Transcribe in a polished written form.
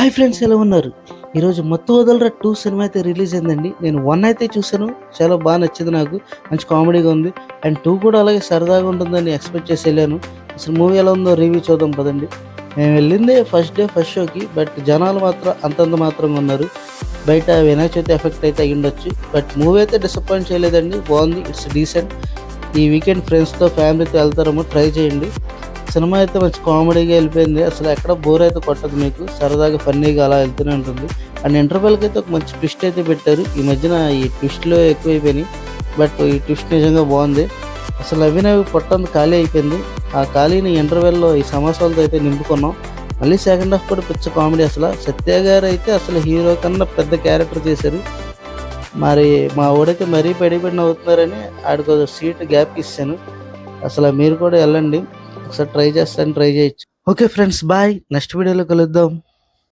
Hi friends, ఎలా ఉన్నారు? ఈరోజు మత్తు వదలరా 2 సినిమా అయితే రిలీజ్ అయిందండి. నేను 1 అయితే చూశాను, చాలా బాగా నచ్చింది నాకు. మంచి కామెడీగా ఉంది. అండ్ 2 కూడా అలాగే సరదాగా ఉంటుందని ఎక్స్పెక్ట్ చేసి వెళ్ళాను. అసలు మూవీ ఎలా ఉందో రివ్యూ చూద్దాం పదండి. మేము వెళ్ళిందే ఫస్ట్ డే ఫస్ట్ షోకి, బట్ జనాలు మాత్రం అంతంత మాత్రంగా ఉన్నారు. బయట వినాయక చవితి ఎఫెక్ట్ అయితే అయ్యుండొచ్చు, బట్ మూవీ అయితే డిసప్పాయింట్ చేయలేదండి, బాగుంది. It's decent. ఈ వీకెండ్ ఫ్రెండ్స్తో ఫ్యామిలీతో వెళ్తారేమో, ట్రై చేయండి. సినిమా అయితే మంచి కామెడీగా వెళ్ళిపోయింది. అసలు ఎక్కడ బోర్ అయితే కొట్టదు, మీకు సరదాగా ఫన్నీగా అలా వెళ్తూనే ఉంటుంది. అండ్ ఇంటర్వెల్కి అయితే ఒక మంచి ట్విస్ట్ అయితే పెట్టారు. ఈ మధ్యన ఈ ట్విస్ట్లో ఎక్కువైపోయినాయి, బట్ ఈ ట్విస్ట్ నిజంగా బాగుంది. అసలు అభినవ్ పొట్టంత ఖాళీ అయిపోయింది. ఆ ఖాళీని ఇంటర్వెల్లో ఈ సమాసాలతో అయితే నింపుకున్నాం. మళ్ళీ సెకండ్ హాఫ్ కూడా పిచ్చ కామెడీ. అసలు సత్య గారు అయితే అసలు హీరో కన్నా పెద్ద క్యారెక్టర్ చేశారు. మరి మా ఊడైతే మరీ పడిపడిన అవుతున్నారని ఆడికి సీట్ గ్యాప్ ఇస్తాను. అసలు మీరు కూడా వెళ్ళండి, ఒకసారి ట్రై చేస్తాను, ట్రై చేయొచ్చు. Okay friends, bye. నెక్స్ట్ వీడియోలో కలుద్దాం.